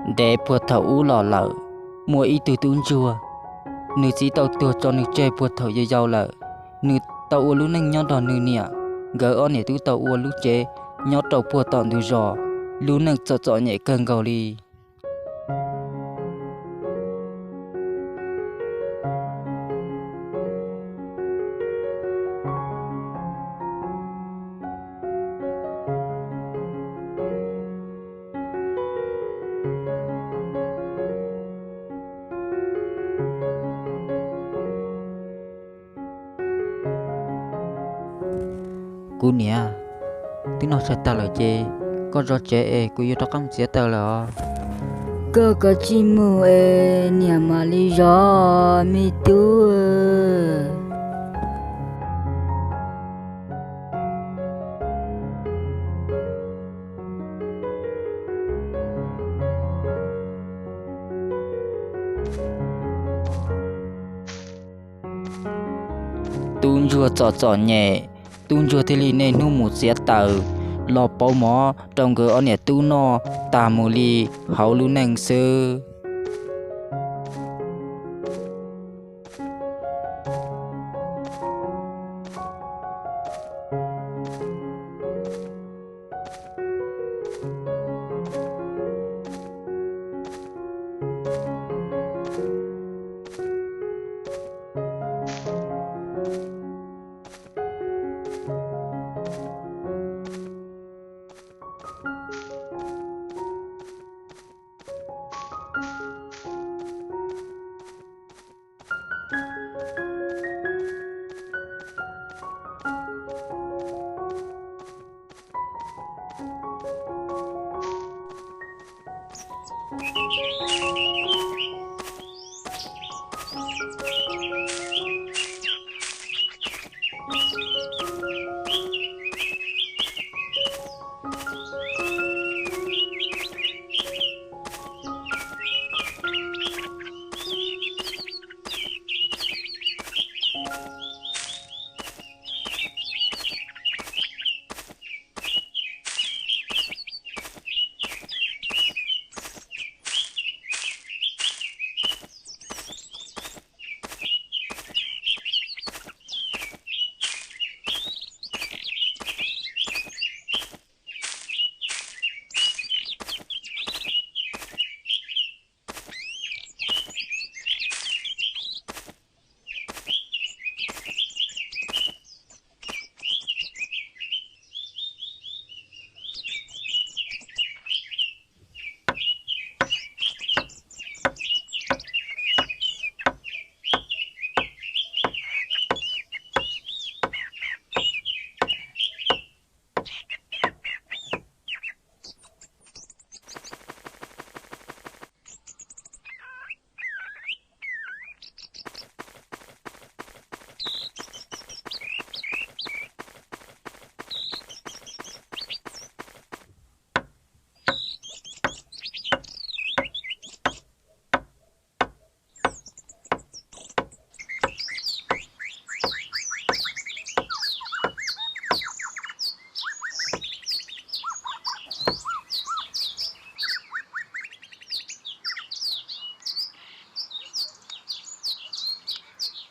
để bùa thầu u lò lợ mua ý từ tuôn chùa nữ sĩ tàu tua cho nữ chơi bùa thầu dây dầu lợ nữ tàu u lú nâng nhót đòn nữ nịa gỡ on nhẹ tu tàu u lú chế nhót tàu bùa tòn từ giò lú nâng chọ nhẹ cơn gầu đi cú nè tiếng nó sẽ tao lại chê có rõ chế cú yêu tao không sẽ tao là cơ cơ chi mu e nhà mà lý do mi tu tuôn chùa chọ nhẹ tuôn chùa thì li nên nu một sẽ tao lò bao mỏ trong gỡ on nhẹ tu no tà mù li hậu lú nâng sư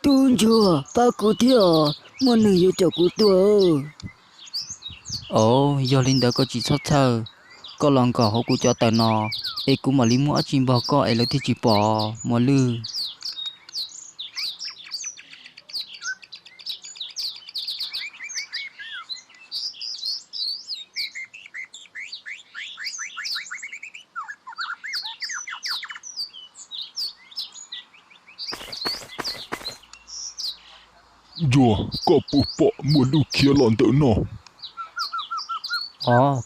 tu chùa ba cụ thiểu muốn nữ yêu cho cụ tua ồ do linh đỡ có chỉ sót thơ có lòng cỏ hổ cụ cho tờ nọ cũng mà lý mua chim bò có lấy thì chỉ bỏ mà lư Dùa, có bố bỏ muốn lưu kia lòn tự nọ.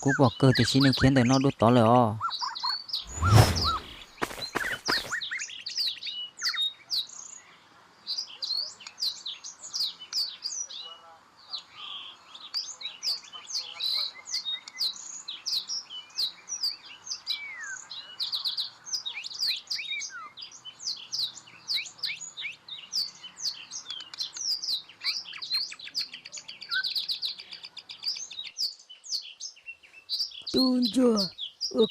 cú bỏ cơ thì xin được khiến để nó đốt tỏ lời tu chùa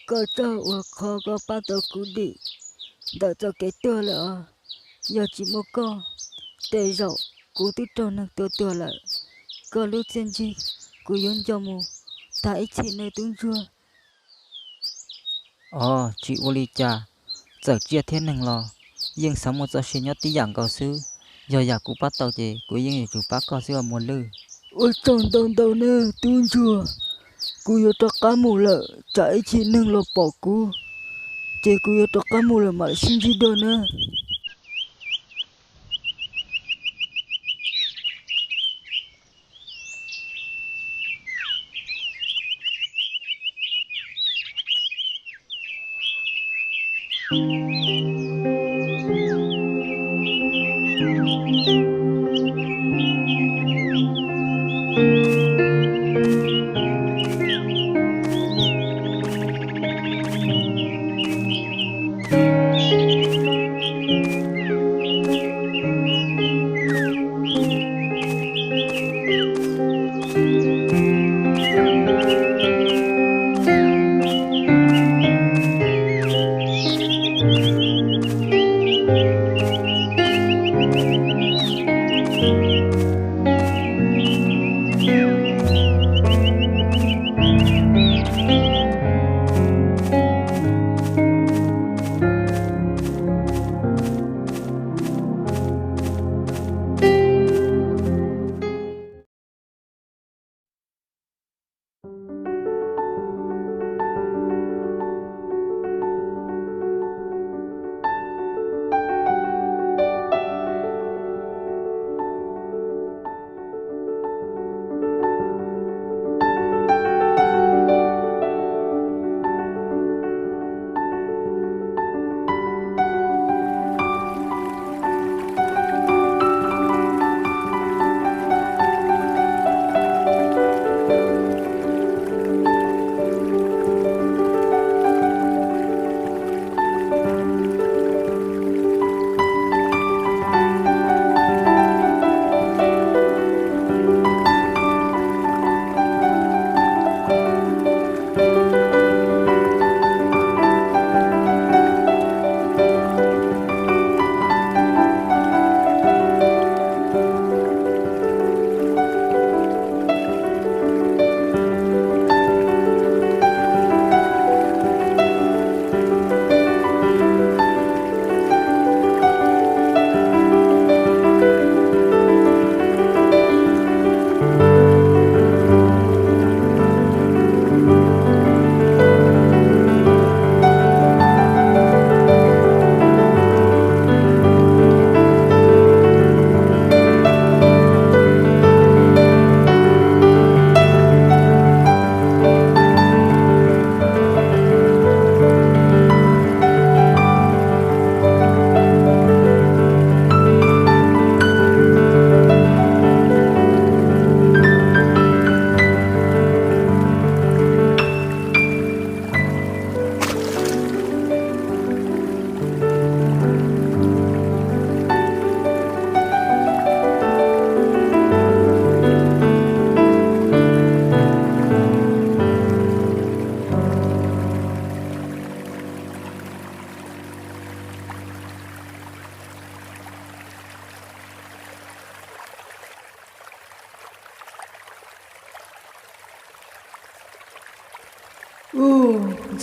cơ tao khó có bao tao cú đi đợi cho cái tua là giờ chỉ một con tê rậu cú tu trâu nâng tua lại cơ lúc trên chi cú yếm cho mù tại chỉ nơi tung chua chị Uli cha giờ chia thiên năng lo nhưng sống một giờ xin nhớ tí dạng cao sư giờ giờ cụ bắt tàu chị cụ nhưng chủ bắt cao sư ở muôn lư ôi tông tông nè tung chua cú yo cho cá mù lợ chạy chỉ nâng lo bỏ cú chỉ cú yo cho cá mù lợ mà xin chi đồ nè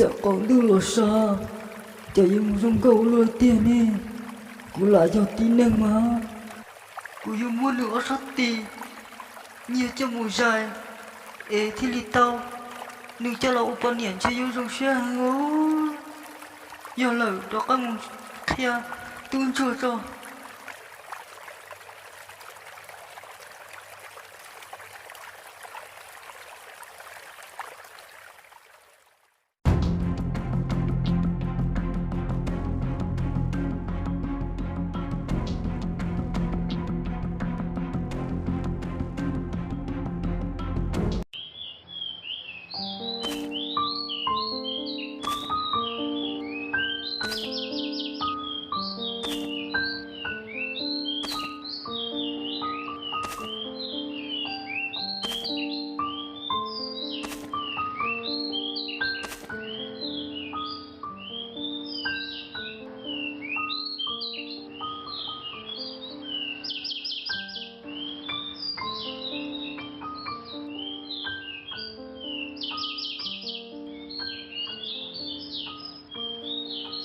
dạ còn đưa là sao chả dùng dùng cầu lôi tiền nè cú lại cho tin năng mà cú dùng mua nữa sắt tì nhiều cho mùi dài ê thì lì tao nương cho là upan niệm cho dùng dùng xe ngô giờ lời đó các mùi kia tuôn chưa cho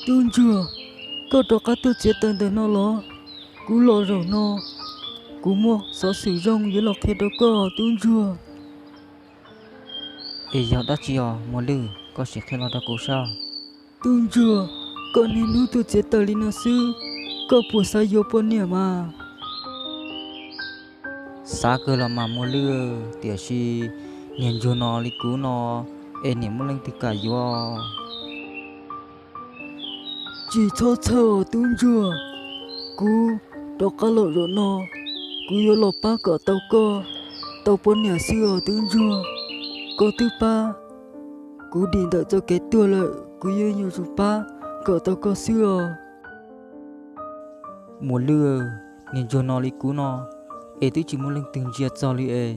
Tuôn chưa, có đó cá tôi chết tên nó lo, cú lo rồi nó, cú mua sợ sử dụng với lọc hết đó có tuôn chưa. ê giờ đã chỉ mua lư có sẽ khi lo đó cố sao Tuôn chưa, con nên nu tôi chết tên linh sư, có bùa sai vô bọn nè mà. xa cơ là mà mua lư tiệt si nhìn vô nó li cú nó ê niệm mua lên từ cả vô Chỉ cho chờ tuôn chưa, cú đó cá lộ rồi nó, cú vô lọc ba cỡ tàu bọn nè xưa tuôn chưa, có thứ ba, cú điện đợi cho cái tua lợi, cú vô nhiều số ba cỡ tàu có xưa. mua lư nhìn vô nó li cú nó ê tôi chỉ mua lên từng giật cho li ê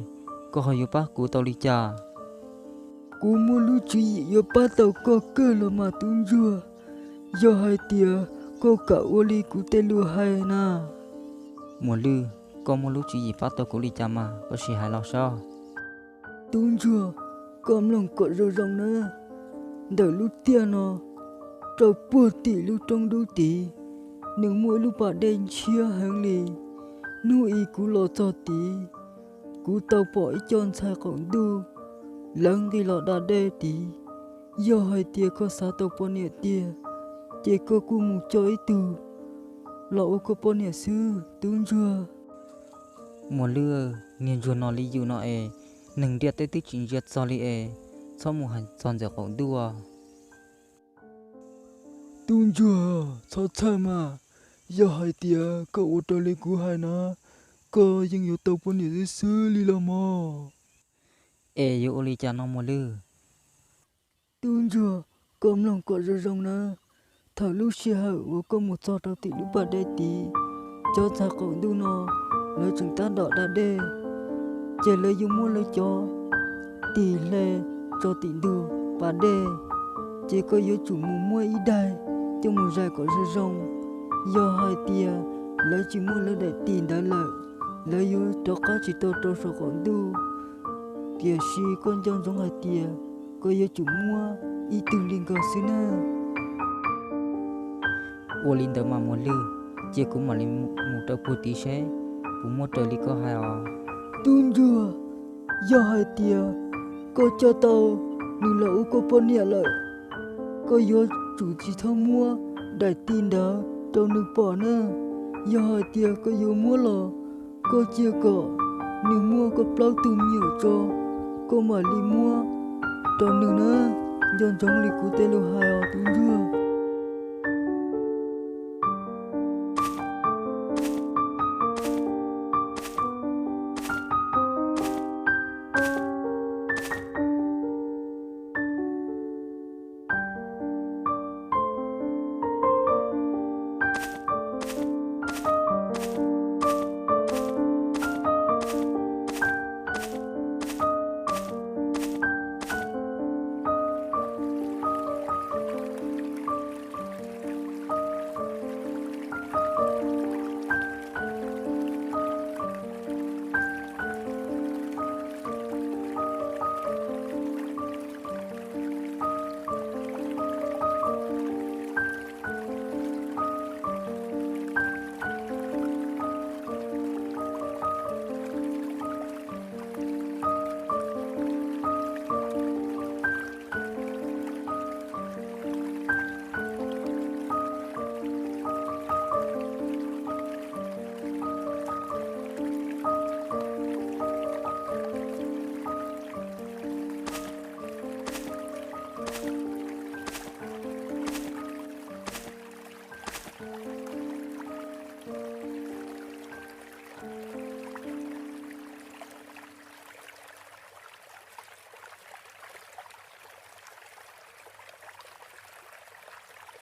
có hỏi vô bác cú tao li cha Cú mua lưu trí yo ba tàu có cơ là mà tuôn chưa, do hai tia có cả ô li cú tê lưu hai na. mua lư có mua lúc chỉ gì phát tao cú li cha mà có sẽ hay lo sao Tuôn chưa, cầm lòng cỡ rồi rong nữa, đợi lúc tia nó, trâu bùa tỉ lúc trong đôi tỉ, nương mỗi lúc bà đen chia hàng lì, nuôi cú lo cho tỉ, cú tàu bỏ ít chọn sai còn đu, lăng cái lọ đà đê tỉ, do hai tia có xa tàu bỏ nè tia, chỉ có cú mù cho ít từ, lọ có bỏ nè sư, tuôn chưa. mua lư nhìn vô nó li dù nó ê nâng điệt tới tức chỉ giật cho li ê sau một hành tròn giờ còn đua Tuôn chưa, sao thế mà, giờ hai tia có ô tô lên cú hai na, có những yếu tố bỏ nè sư li là mà. ê yo li cha nó mua lư Tuôn chưa, cầm lòng cỡ rồi rong na, thở lúc xe hậu có một giọt đầu tỉ lúc bà đê tí, cho ra cổng đu nó, lấy chúng ta đỏ đá đê, chỉ lấy dùng mua lấy cho, tỷ lệ cho tỉ đu bà đê, chỉ có yếu chủ mù mua ý đai, cho một dài cỡ rồi rong, do hai tia lấy chỉ mua lấy đại tiền đã lợi, lấy yếu cho cá chỉ to cho sổ cổng đu, tia si con trong giống hai tia, có yếu chủ mua ý từ linh cầu xứ na. ô linh tờ mà mua lư chỉ cũng mà lên một tờ bút tí xe cũng mua tờ li có hai Tuôn chưa, do hai tia, có cho tao, nhưng là u có bọn nhẹ lợi, có yếu chủ chỉ thao mua, đại tin đó, tao nước bỏ nè, do hai tia có yếu mua lò, có chia cỏ, nếu mua có plau tùm nhiều cho, có mà li mua, tao nước nè, dọn trong li cụ tê lô hai tuôn chưa.